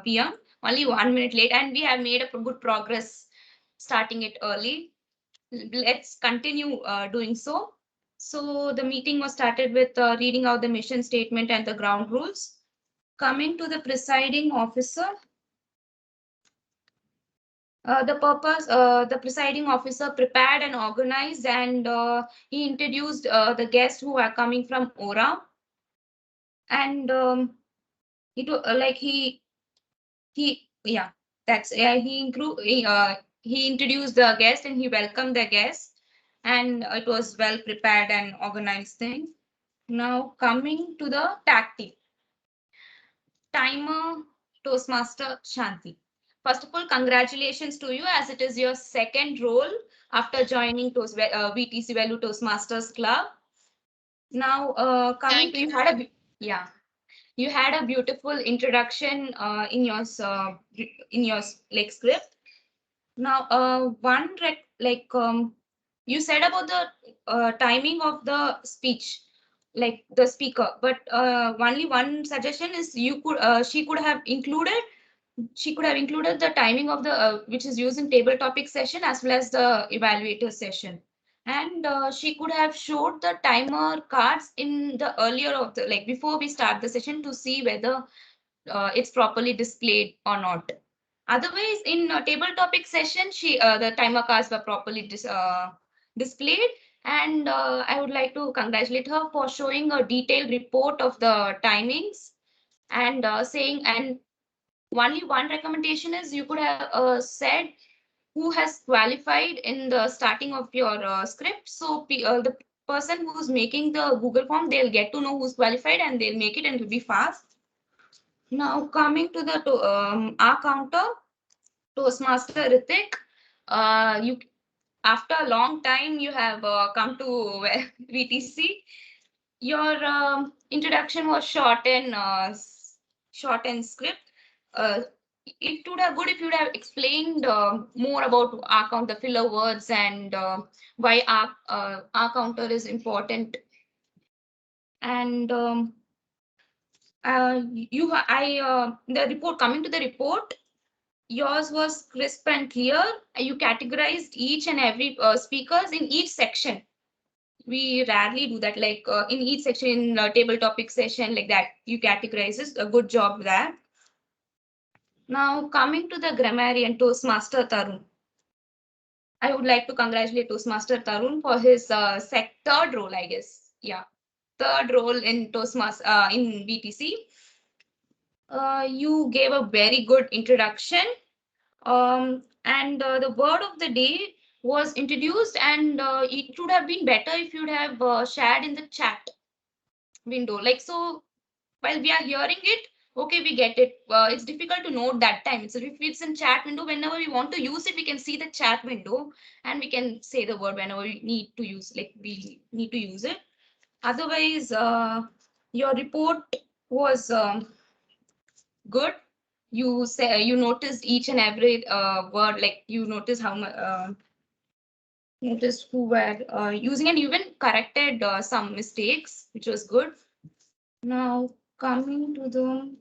p.m. Only 1 minute late, and we have made a good progress starting it early. Let's continue doing so. So the meeting was started with reading out the mission statement and the ground rules. Coming to the presiding officer, the presiding officer prepared and organized, and he introduced the guests who are coming from Aura. And he introduced the guest and he welcomed the guest, and it was well prepared and organized thing. Now coming to the tactic. Timer Toastmaster Shanti. First of all, congratulations to you, as it is your second role after joining VTC Value Toastmasters Club. Now, coming to you had a beautiful introduction in your script. Now, you said about the timing of the speech, like the speaker, but only one suggestion is she could have included the timing of the which is used in table topic session as well as the evaluator session, and she could have showed the timer cards in the earlier of the, like, before we start the session, to see whether it's properly displayed or not. Otherwise, in table topic session, the timer cards were properly displayed, and I would like to congratulate her for showing a detailed report of the timings, and saying, and only one recommendation is you could have said who has qualified in the starting of your script. So the person who's making the Google form, they'll get to know who's qualified and they'll make it, and it'll be fast. Now coming to the R counter, Toastmaster Ritik, you after a long time you have come to VTC. Your introduction was short and script. It would have good if you would have explained more about R count, the filler words, and why R counter is important. And the report, coming to the report, yours was crisp and clear. You categorized each and every speakers in each section. We rarely do that, like in each section, in table topic session, like that, you categorize this. A good job there. Now coming to the grammarian, Toastmaster Tarun. I would like to congratulate Toastmaster Tarun for his third role, I guess. Yeah, third role in Toastmaster in VTC. You gave a very good introduction, And the word of the day was introduced, and it would have been better if you'd have shared in the chat window. Like, so while we are hearing it, okay, we get it. It's difficult to note that time. So if it's in chat window, whenever we want to use it, we can see the chat window and we can say the word whenever we need to use, like we need to use it. Otherwise, your report was good. You say you noticed each and every word, like you noticed how much. Noticed who were using and even corrected some mistakes, which was good. Now coming to the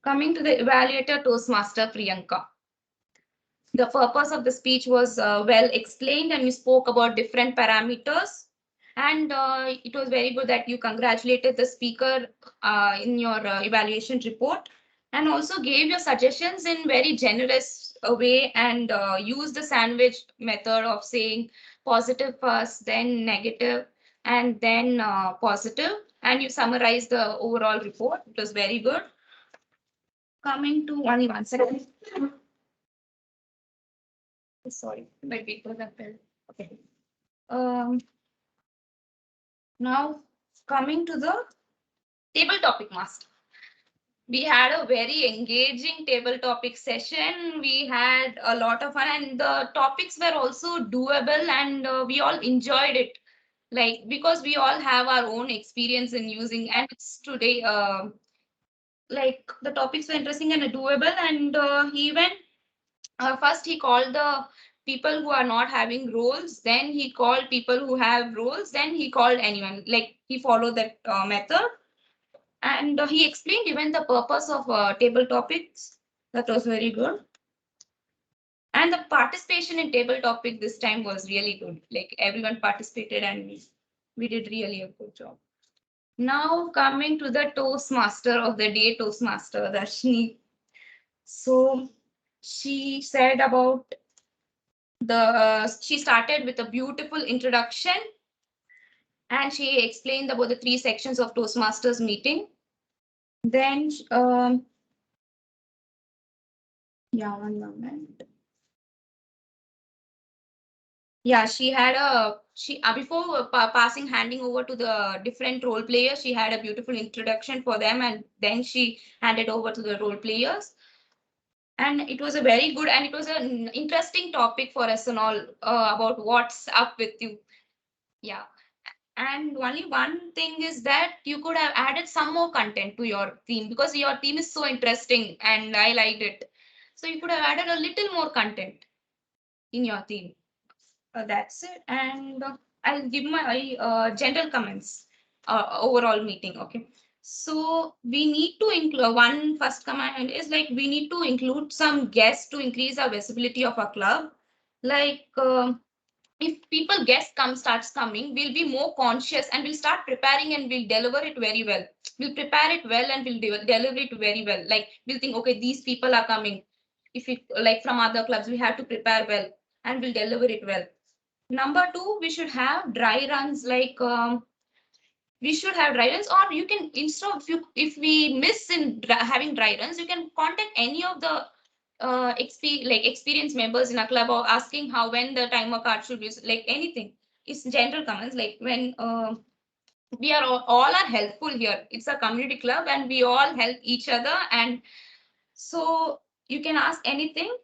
evaluator Toastmaster Priyanka. The purpose of the speech was well explained, and you spoke about different parameters. And it was very good that you congratulated the speaker in your evaluation report, and also gave your suggestions in very generous way, and used the sandwich method of saying positive first, then negative, and then positive. And you summarized the overall report. It was very good. Coming to only 1 second. Sorry, my paper that fell. Okay. Now coming to the table topic master. We had a very engaging table topic session. We had a lot of fun, and the topics were also doable, and we all enjoyed it. Like, because we all have our own experience in using, and it's today like the topics were interesting and doable, and even first he called the people who are not having roles, then he called people who have roles, then he called anyone. Like, he followed that method, and he explained even the purpose of table topics. That was very good. And the participation in table topic this time was really good. Like, everyone participated, and we did really a good job. Now coming to the Toastmaster of the day, Toastmaster Darshini. So she said about she started with a beautiful introduction, and she explained about the 3 sections of Toastmasters meeting. Then yeah, 1 moment. Yeah, she had a before passing handing over to the different role players, she had a beautiful introduction for them, and then she handed over to the role players. And it was a very good, and it was an interesting topic for us and all, about what's up with you. Yeah. And only one thing is that you could have added some more content to your theme, because your theme is so interesting and I liked it. So you could have added a little more content in your theme. That's it. And I'll give my general comments, overall meeting. Okay. So we need to include one first comment is like we need to include some guests to increase our visibility of our club. Like, if people guests starts coming, we'll be more conscious and we'll start preparing and we'll deliver it very well. We'll prepare it well and we'll deliver it very well. Like, we'll think, okay, these people are coming. If it like from other clubs, we have to prepare well and we'll deliver it well. Number 2, we should have dry runs. Like, we should have dry runs, or you can, instead of if we miss in having dry runs, you can contact any of the experienced members in a club, or asking how when the timer card should be, like anything. It's general comments, like when we are all are helpful here. It's a community club and we all help each other, and so you can ask anything.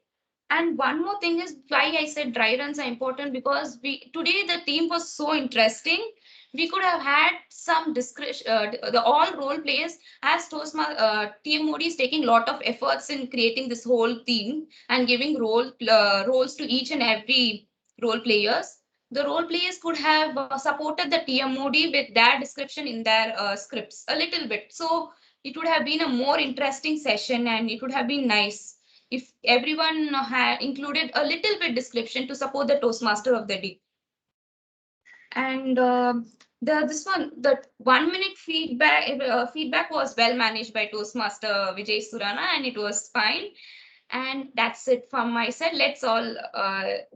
And one more thing is why I said dry runs are important, because today the theme was so interesting. We could have had some discretion, the all role players, as TMOD is taking a lot of efforts in creating this whole theme and giving roles to each and every role players. The role players could have supported the TMOD with their description in their scripts a little bit. So it would have been a more interesting session, and it would have been nice if everyone had included a little bit description to support the Toastmaster of the day. And the 1 minute feedback was well managed by Toastmaster Vijay Surana, and it was fine. And that's it from my side. Let's all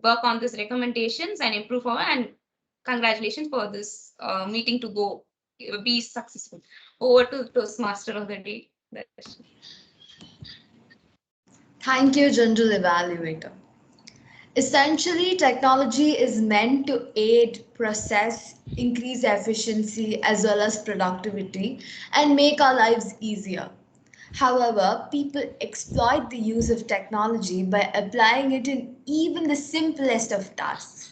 work on these recommendations and improve our, and congratulations for this meeting to be successful. Over to Toastmaster of the day, Darshan. Thank you, General Evaluator. Essentially, technology is meant to aid, process, increase efficiency as well as productivity, and make our lives easier. However, people exploit the use of technology by applying it in even the simplest of tasks.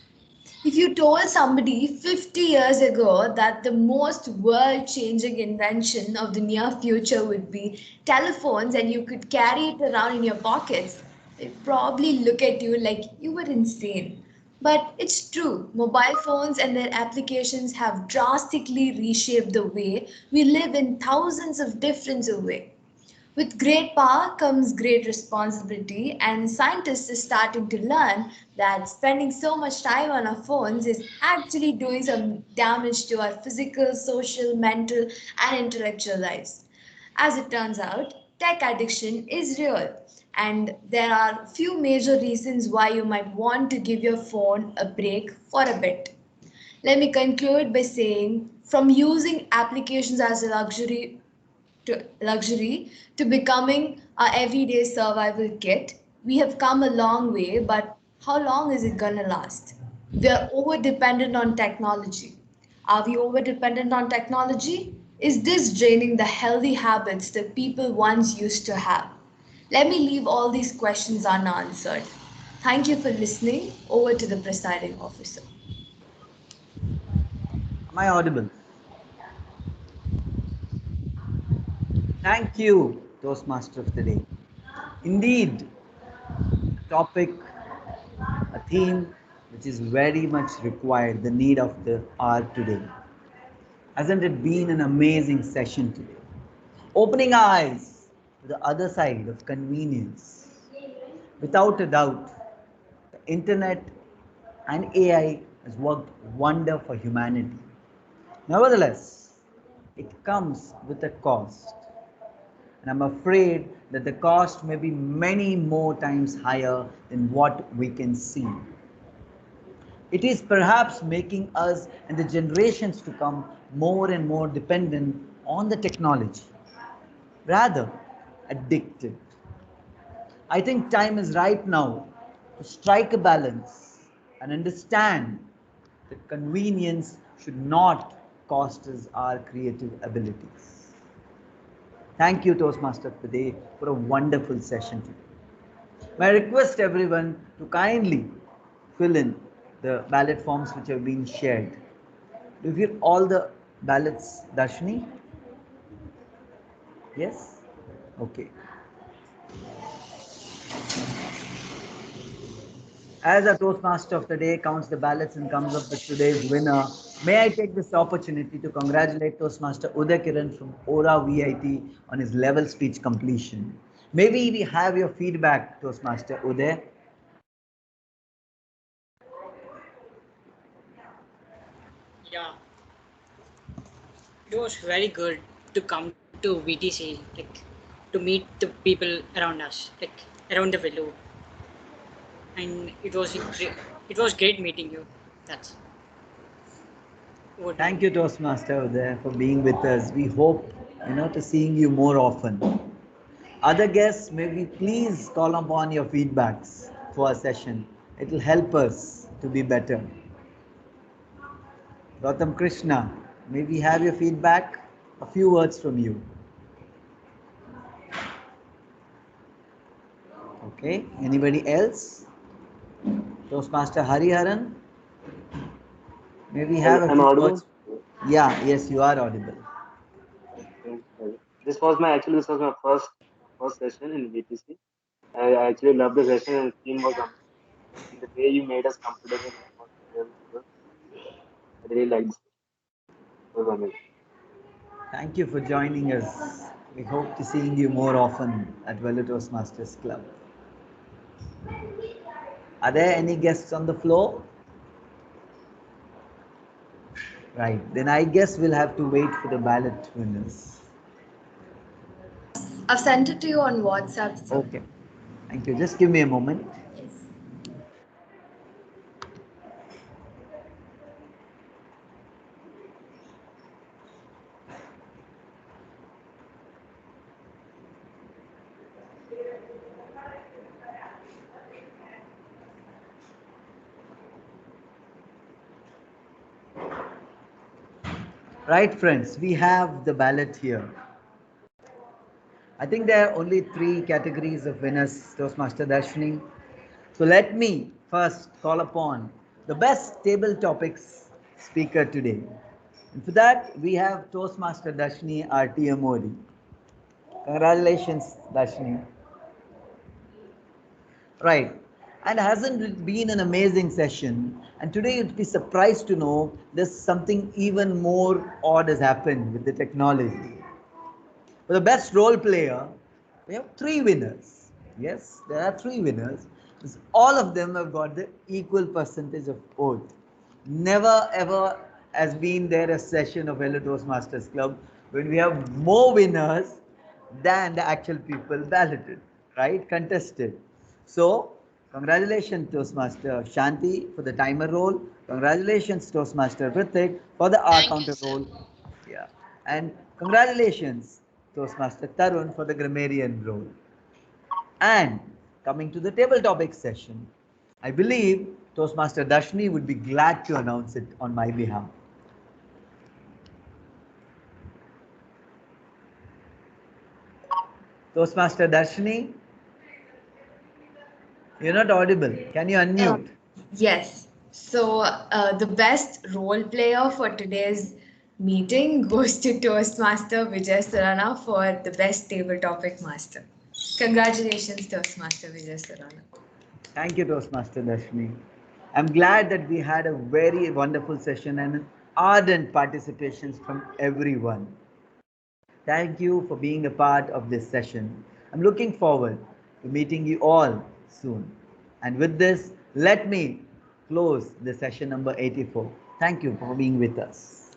If you told somebody 50 years ago that the most world changing invention of the near future would be telephones and you could carry it around in your pockets, they'd probably look at you like you were insane. But it's true, mobile phones and their applications have drastically reshaped the way we live in thousands of different ways. With great power comes great responsibility, and scientists are starting to learn that spending so much time on our phones is actually doing some damage to our physical, social, mental, and intellectual lives. As it turns out, tech addiction is real, and there are few major reasons why you might want to give your phone a break for a bit. Let me conclude by saying from using applications as a luxury to becoming our everyday survival kit, we have come a long way, but how long is it going to last? We are over dependent on technology. Are we over dependent on technology? Is this draining the healthy habits that people once used to have? Let me leave all these questions unanswered. Thank you for listening. Over to the presiding officer. Am I audible? Thank you, Toastmaster of the day. Indeed, a topic, a theme which is very much required, the need of the hour today. Hasn't it been an amazing session today? Opening our eyes to the other side of convenience. Without a doubt, the internet and AI has worked wonder for humanity. Nevertheless, it comes with a cost. And I'm afraid that the cost may be many more times higher than what we can see. It is perhaps making us and the generations to come more and more dependent on the technology, rather addicted. I think time is right now to strike a balance and understand that convenience should not cost us our creative abilities. Thank you, Toastmaster of the Day, for a wonderful session today. May I request everyone to kindly fill in the ballot forms which have been shared. Do you hear all the ballots, Darshini? Yes? Okay. As a Toastmaster of the Day counts the ballots and comes up with today's winner, may I take this opportunity to congratulate Toastmaster Uday Kiran from Aura VIT on his level speech completion. Maybe we have your feedback, Toastmaster Uday. Yeah, it was very good to come to VTC, like to meet the people around us, like around the Velu, and it was great meeting you. That's what. Thank you, Toastmaster Uday, for being with us. We hope, to seeing you more often. Other guests, may we please call upon your feedbacks for our session. It will help us to be better. Gautam Krishna, may we have your feedback? A few words from you. Okay, anybody else? Toastmaster Hariharan, may we have a I'm few audible. words? Yeah, yes, you are audible. This was my first session in VTC. I actually loved the session and the theme was amazing. And the way you made us comfortable was really good. I really liked it. It was amazing. Thank you for joining us. We hope to seeing you more often at Velu Toastmasters Club. Are there any guests on the floor? Right, then I guess we'll have to wait for the ballot winners. I've sent it to you on WhatsApp. Sir. Okay, thank you. Just give me a moment. Right, friends, we have the ballot here. I think there are only three categories of winners, Toastmaster Darshini. So let me first call upon the best table topics speaker today. And for that, we have Toastmaster Darshini RTM Modi. Congratulations, Darshini. Right. And hasn't it been an amazing session? And today you'd be surprised to know there's something even more odd has happened with the technology. For the best role player, we have three winners. Yes, there are three winners. All of them have got the equal percentage of vote. Never ever has been there a session of Hello Toastmasters Club when we have more winners than the actual people balloted, right? Contested. So, congratulations, Toastmaster Shanti, for the timer role. Congratulations, Toastmaster Ritik, for the R counter role. Yeah. And congratulations, Toastmaster Tarun, for the grammarian role. And coming to the table topic session, I believe Toastmaster Darshini would be glad to announce it on my behalf. Toastmaster Darshini, you're not audible. Can you unmute? Yes. So the best role player for today's meeting goes to Toastmaster Vijay Surana for the best table topic master. Congratulations, Toastmaster Vijay Surana. Thank you, Toastmaster Darshini. I'm glad that we had a very wonderful session and ardent participations from everyone. Thank you for being a part of this session. I'm looking forward to meeting you all soon. And with this, let me close the session number 84. Thank you for being with us.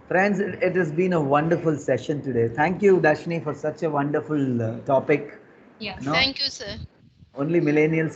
Friends, it has been a wonderful session today. Thank you, Darshini, for such a wonderful topic. Yeah. No? Thank you, sir. Only millennials